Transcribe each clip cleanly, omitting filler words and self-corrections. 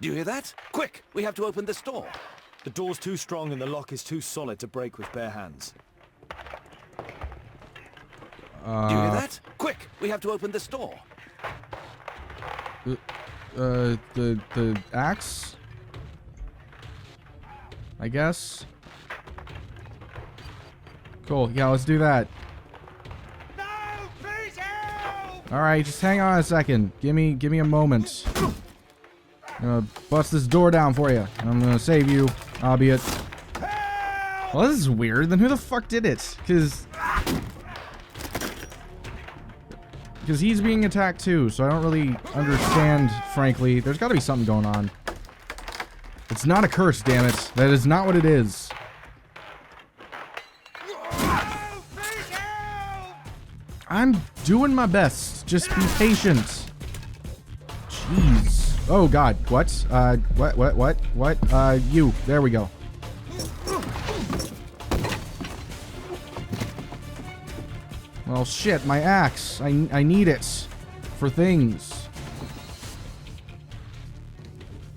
Do you hear that? Quick! We have to open this door. The door's too strong and the lock is too solid to break with bare hands. Do you hear that? Quick! We have to open this door. The axe? I guess. Cool. Yeah, let's do that. No! Please help! Alright, just hang on a second. Give me a moment. I'm gonna bust this door down for you. And I'm gonna save you, albeit. Well, this is weird. Then who the fuck did it? Because he's being attacked too, so I don't really understand, frankly. There's gotta be something going on. It's not a curse, damn it. That is not what it is. I'm doing my best. Just be patient. Jeez. Oh god, what? What? You. There we go. Well, shit, my axe. I need it for things.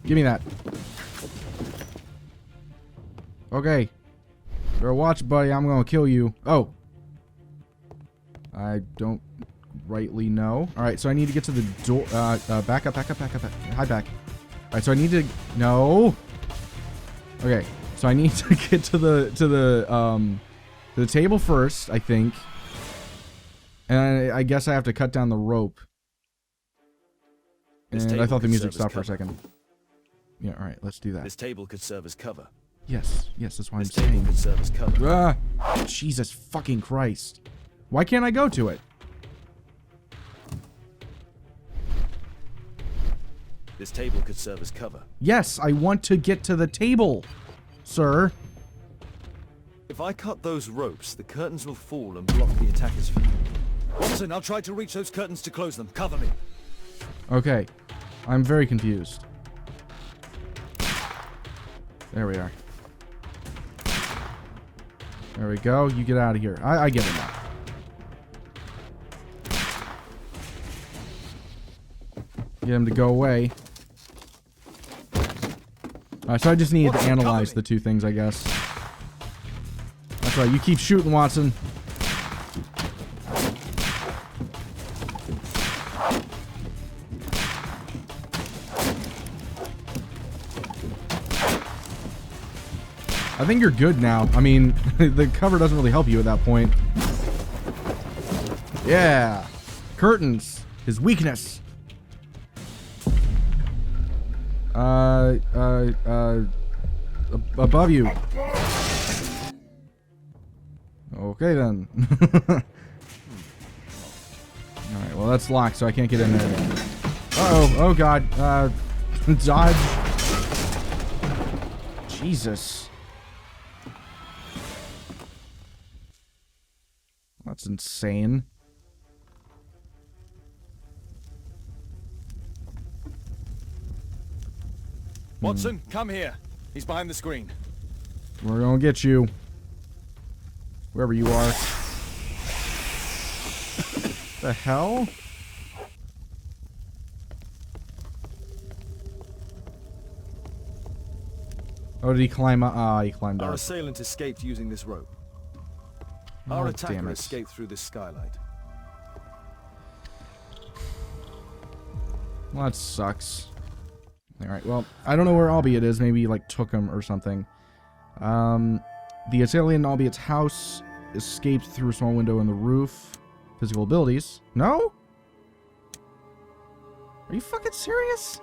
Give me that. Okay. Better watch, buddy. I'm gonna kill you. Oh. I don't rightly know. Alright, so I need to get to the door. Back up. Hide back. Alright, so I need to... No. Okay, so I need to get to the table first, I think. And I guess I have to cut down the rope. And I thought the music stopped for a second. Yeah, alright, let's do that. This table could serve as cover. Yes, that's why I'm This table saying. could serve as cover. Jesus fucking Christ. Why can't I go to it? This table could serve as cover. Yes, I want to get to the table, sir. If I cut those ropes, the curtains will fall and block the attacker's view. Watson, I'll try to reach those curtains to close them. Cover me. Okay. I'm very confused. There we are. There we go. You get out of here. I get it now. Get him to go away. Alright, so I just need to analyze the two things, I guess. That's right. You keep shooting, Watson. I think you're good now. I mean, the cover doesn't really help you at that point. Yeah. Curtains. His weakness. Above you. Okay then. Alright, well that's locked, so I can't get in there. Uh-oh. Oh god. Dodge. Jesus. That's insane. Watson, come here. He's behind the screen. We're gonna get you. Wherever you are. The hell? Oh, did he climb up? Ah, he climbed Our up. assailant escaped using this rope. Oh, Our damn attacker it. escaped through this skylight. Well, that sucks. Alright, well, I don't know where Albeit is. Maybe he, like, took him or something. The assailant in Albeit's house escaped through a small window in the roof. Physical abilities. No? Are you fucking serious?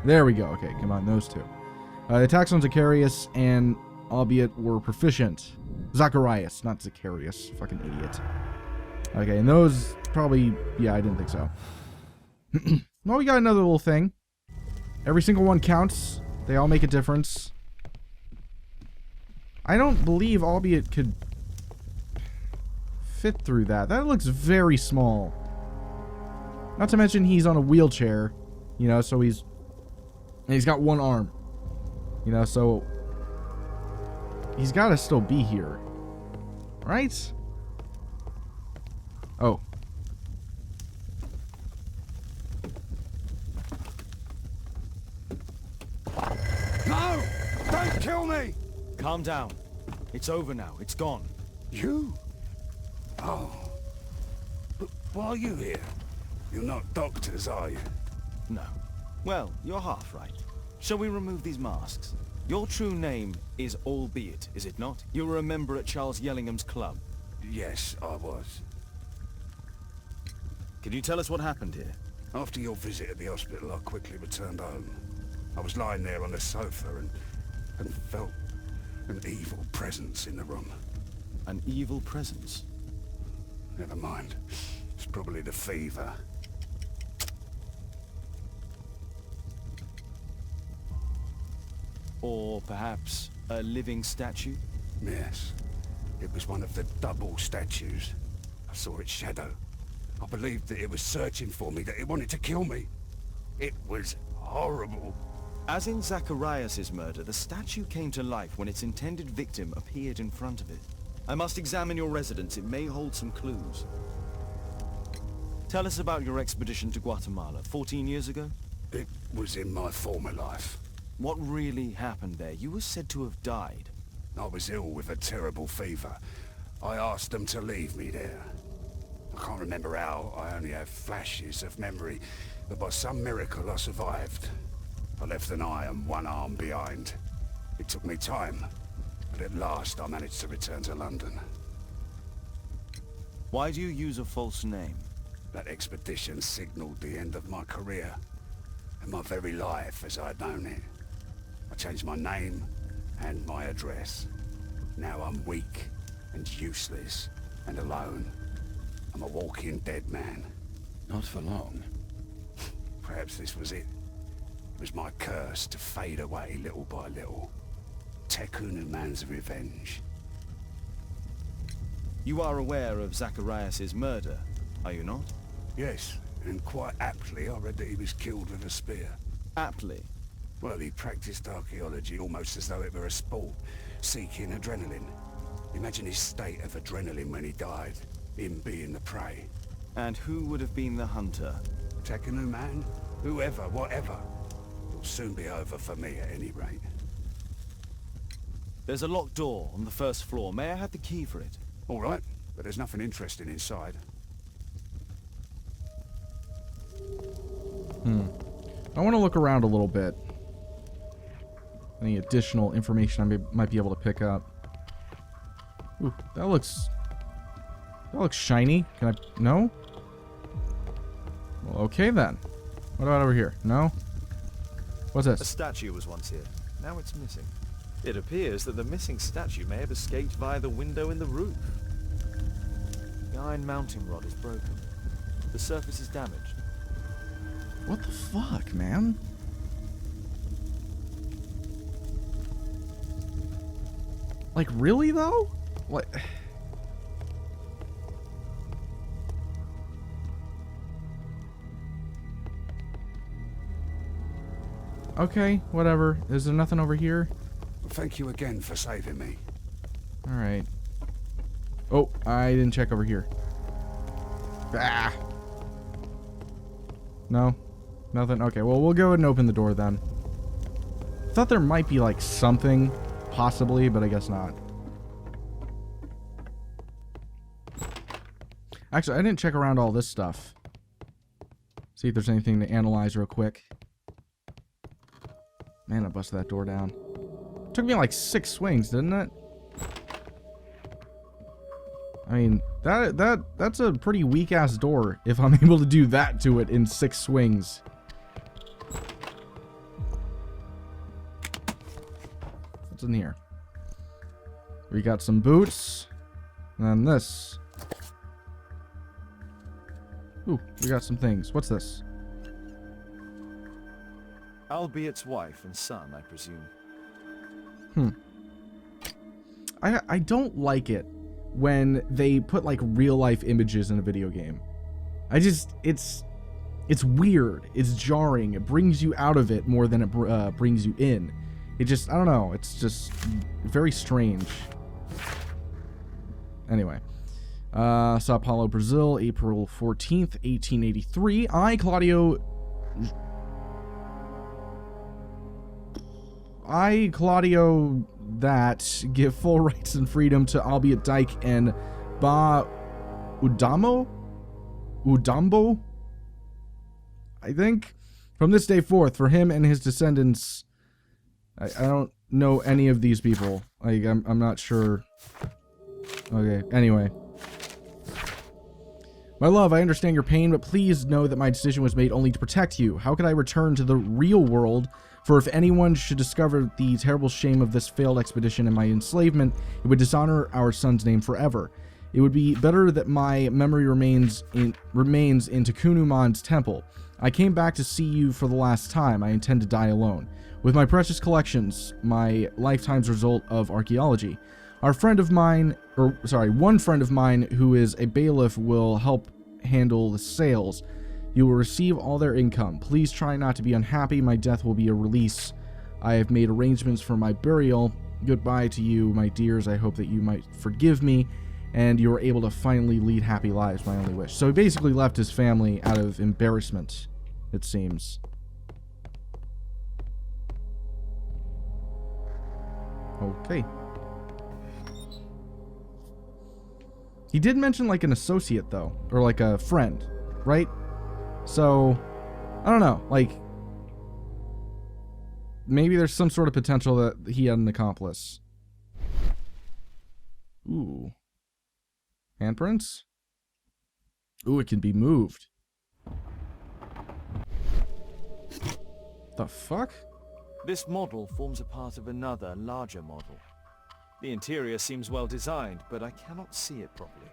There we go. Okay, come on, those two. The attacks on Zacharias and Albeit were proficient. Zacharias, not Zacharias. Fucking idiot. Okay, and those probably... Yeah, I didn't think so. Well, we got another little thing. Every single one counts. They all make a difference. I don't believe Albeit could fit through that. That looks very small. Not to mention he's on a wheelchair. You know, so he's got one arm. You know, so he's got to still be here. Right? Oh. No! Don't kill me! Calm down. It's over now. It's gone. You? Oh. But why are you here? You're not doctors, are you? No. Well, you're half right. Shall we remove these masks? Your true name is Albeit, is it not? You were a member at Charles Yellingham's club. Yes, I was. Can you tell us what happened here? After your visit at the hospital, I quickly returned home. I was lying there on the sofa and felt an evil presence in the room. An evil presence? Never mind. It's probably the fever. Or perhaps a living statue? Yes. It was one of the double statues. I saw its shadow. I believed that it was searching for me, that it wanted to kill me. It was horrible. As in Zacharias' murder, the statue came to life when its intended victim appeared in front of it. I must examine your residence. It may hold some clues. Tell us about your expedition to Guatemala 14 years ago? It was in my former life. What really happened there? You were said to have died. I was ill with a terrible fever. I asked them to leave me there. I can't remember how. I only have flashes of memory. But by some miracle, I survived. I left an eye and one arm behind. It took me time. But at last, I managed to return to London. Why do you use a false name? That expedition signaled the end of my career. And my very life as I'd known it. I changed my name and my address. Now I'm weak and useless and alone. I'm a walking dead man. Not for long. Perhaps this was it. It was my curse to fade away little by little. Tekunu man's revenge. You are aware of Zacharias' murder, are you not? Yes, and quite aptly I read that he was killed with a spear. Aptly. Well, he practiced archaeology almost as though it were a sport, seeking adrenaline. Imagine his state of adrenaline when he died, him being the prey. And who would have been the hunter? Tekunu man? Whoever, whatever. It'll soon be over for me at any rate. There's a locked door on the first floor. May I have the key for it? All right, but there's nothing interesting inside. I want to look around a little bit. Any additional information I might be able to pick up. Ooh, that looks shiny. Can I? No? Well, okay then. What about over here? No? What's A this? statue was once here. Now it's missing. It appears that the missing statue may have escaped via the window in the roof. The iron mounting rod is broken. The surface is damaged. What the fuck, man? Like, really, though? What? Okay, whatever. Is there nothing over here? Well, thank you again for saving me. Alright. Oh, I didn't check over here. Ah! No? Nothing? Okay, well, we'll go ahead and open the door then. Thought there might be, like, something, possibly, but I guess not. Actually, I didn't check around all this stuff. See if there's anything to analyze real quick. Man, I busted that door down. Took me like 6 swings, didn't it? I mean, that's a pretty weak-ass door if I'm able to do that to it in 6 swings. What's in here? We got some boots. And then this. Ooh, we got some things. What's this? Albeit's wife and son, I presume. I don't like it when they put like real-life images in a video game. It's weird. It's jarring. It brings you out of it more than it brings you in. It just, I don't know. It's just very strange. Anyway. Sao Paulo, Brazil, April 14th, 1883. I, Claudio... I, Claudio, that give full rights and freedom to Albeit Dyke and Ba Udambo, I think, from this day forth, for him and his descendants. I don't know any of these people. Like, I'm not sure. Okay, anyway. My love, I understand your pain, but please know that my decision was made only to protect you. How could I return to the real world? For if anyone should discover the terrible shame of this failed expedition and my enslavement, it would dishonor our son's name forever. It would be better that my memory remains in Takunuman's temple. I came back to see you for the last time. I intend to die alone. With my precious collections, my lifetime's result of archaeology. One friend of mine who is a bailiff will help handle the sales. You will receive all their income. Please try not to be unhappy. My death will be a release. I have made arrangements for my burial. Goodbye to you, my dears. I hope that you might forgive me and you are able to finally lead happy lives, my only wish. So he basically left his family out of embarrassment, it seems. Okay. He did mention, like, an associate, though. Or, like, a friend. Right? So, I don't know. Like, maybe there's some sort of potential that he had an accomplice. Ooh. Handprints? Ooh, it can be moved. The fuck? This model forms a part of another, larger model. The interior seems well designed, but I cannot see it properly.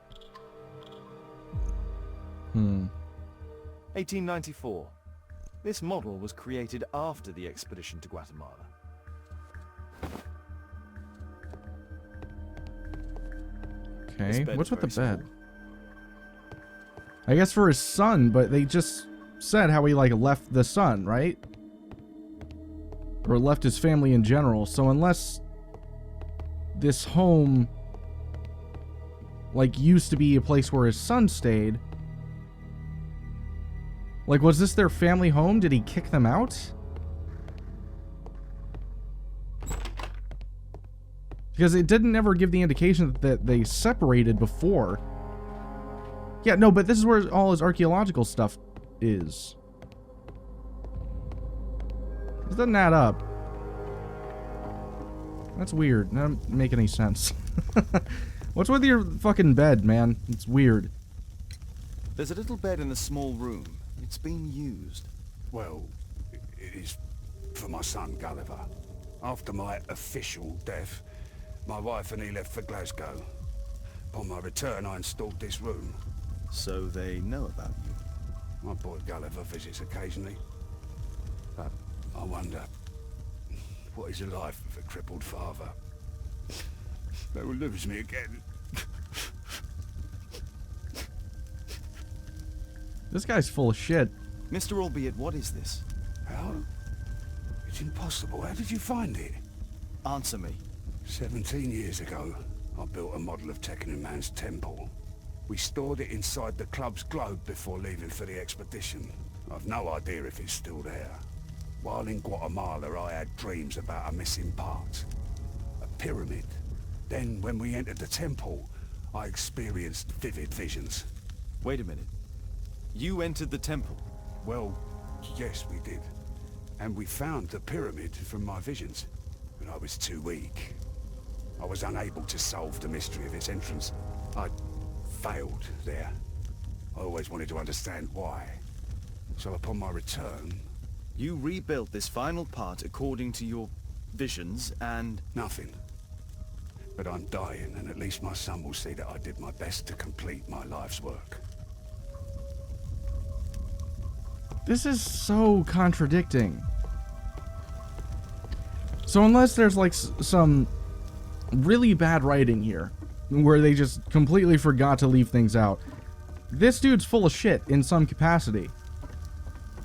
1894. This model was created after the expedition to Guatemala. Okay, what's with the bed? I guess for his son, but they just said how he, like, left the son, right? Or left his family in general, so unless this home, like, used to be a place where his son stayed. Like, was this their family home? Did he kick them out? Because it didn't ever give the indication that they separated before. Yeah, no, but this is where all his archaeological stuff is. This doesn't add up. That's weird. That doesn't make any sense. What's with your fucking bed, man? It's weird. There's a little bed in a small room. It's been used. Well, it is for my son, Gulliver. After my official death, my wife and he left for Glasgow. Upon my return, I installed this room. So they know about you? My boy Gulliver visits occasionally. But I wonder, what is the life of a crippled father? They will lose me again. This guy's full of shit. Mr. Albeit, what is this? How? It's impossible. How did you find it? Answer me. 17 years ago, I built a model of Tekenman's temple. We stored it inside the club's globe before leaving for the expedition. I've no idea if it's still there. While in Guatemala, I had dreams about a missing part. A pyramid. Then, when we entered the temple, I experienced vivid visions. Wait a minute. You entered the temple? Well, yes, we did. And we found the pyramid from my visions. But I was too weak. I was unable to solve the mystery of its entrance. I failed there. I always wanted to understand why. So upon my return... You rebuilt this final part according to your visions and... Nothing. But I'm dying, and at least my son will see that I did my best to complete my life's work. This is so contradicting. So unless there's, like, some really bad writing here, where they just completely forgot to leave things out, this dude's full of shit in some capacity.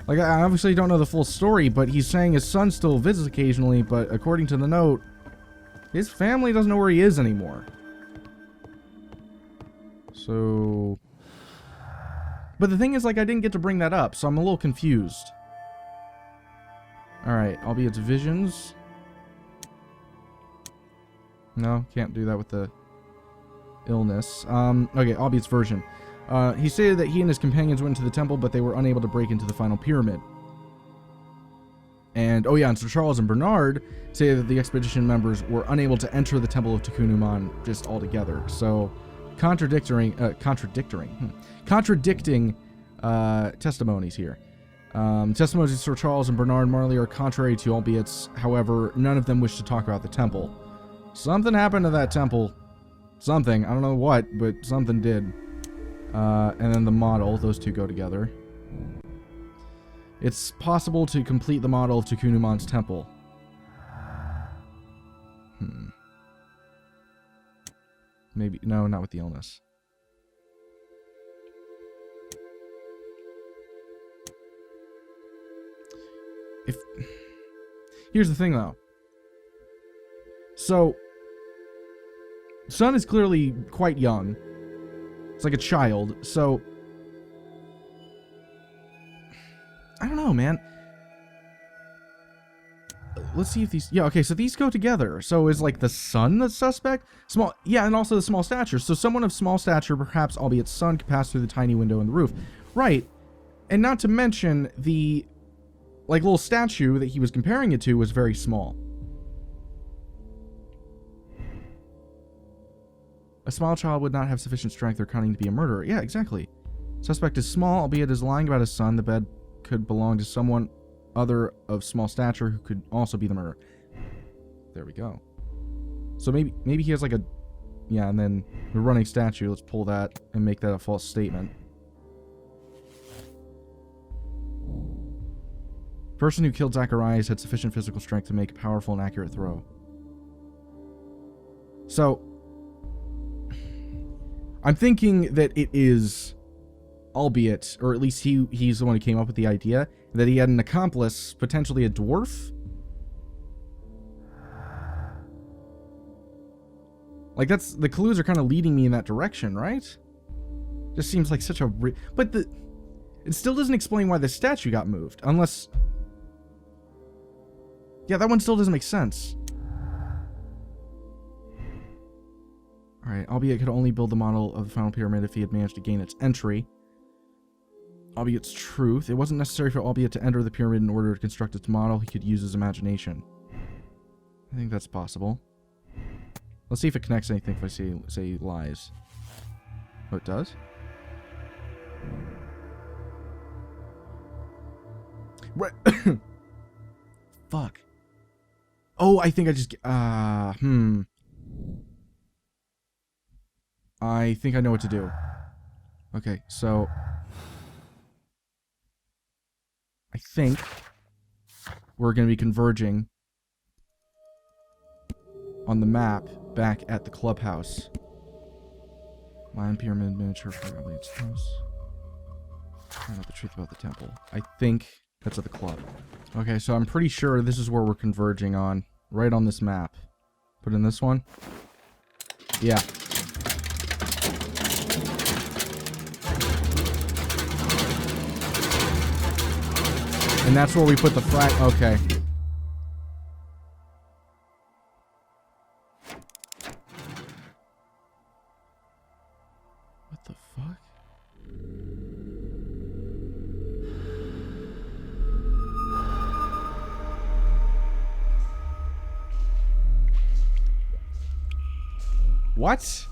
Like, I obviously don't know the full story, but he's saying his son still visits occasionally, but according to the note, his family doesn't know where he is anymore. So... But the thing is, like, I didn't get to bring that up, so I'm a little confused. Alright, Albeit's visions. No, can't do that with the illness. Okay, Albeit's version. He stated that he and his companions went into the temple, but they were unable to break into the final pyramid. And, oh yeah, and Sir Charles and Bernard say that the expedition members were unable to enter the Temple of Tukunuman just altogether. So, contradicting testimonies here. Testimonies of Sir Charles and Bernard Marley are contrary to Albeit's. However, none of them wish to talk about the temple. Something happened to that temple. Something. I don't know what, but something did. And then the model. Those two go together. It's possible to complete the model of Tukunuman's temple. Maybe. No, not with the illness. Here's the thing, though. So, Sun is clearly quite young. It's like a child, so... I don't know, man. Let's see if these... Yeah, okay, so these go together. So is, like, the son the suspect? Small... Yeah, and also the small stature. So someone of small stature, perhaps Albeit's son, could pass through the tiny window in the roof. Right. And not to mention, the, like, little statue that he was comparing it to was very small. A small child would not have sufficient strength or cunning to be a murderer. Yeah, exactly. Suspect is small, albeit is lying about his son. The bed could belong to someone other of small stature who could also be the murderer. There we go. So maybe he has like a... Yeah, and then the running statue. Let's pull that and make that a false statement. Person who killed Zacharias had sufficient physical strength to make a powerful and accurate throw. So... I'm thinking that it is Albeit, or at least he's the one who came up with the idea, that he had an accomplice, potentially a dwarf? Like, that's... The clues are kind of leading me in that direction, right? Just seems like such a... But it still doesn't explain why the statue got moved, unless... Yeah, that one still doesn't make sense. Alright, Albeit could only build the model of the final pyramid if he had managed to gain its entry. Albeit's truth. It wasn't necessary for Albeit to enter the pyramid in order to construct its model. He could use his imagination. I think that's possible. Let's see if it connects anything if I say lies. Oh, it does? Right. Fuck. Oh, I think I just... I think I know what to do. Okay, so... I think we're going to be converging on the map back at the clubhouse. Lion Pyramid miniature for Albeit house. Find out the truth about the temple. I think that's at the club. Okay, so I'm pretty sure this is where we're converging on. Right on this map. Put in this one. Yeah. And that's where we put the flag. Okay. What the fuck? What?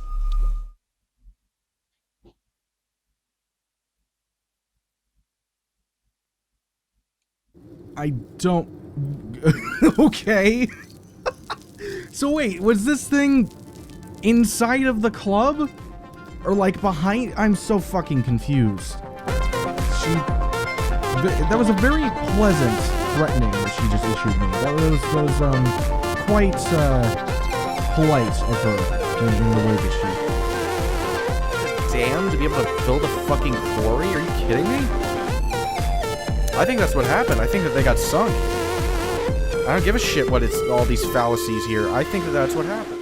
I don't... Okay. So wait, was this thing inside of the club? Or like behind? I'm so fucking confused. That was a very pleasant threatening that she just issued me. That was quite polite of her in the way that she... Damn, to be able to build a fucking quarry? Are you kidding me? I think that's what happened. I think that they got sunk. I don't give a shit what it's all these fallacies here. I think that that's what happened.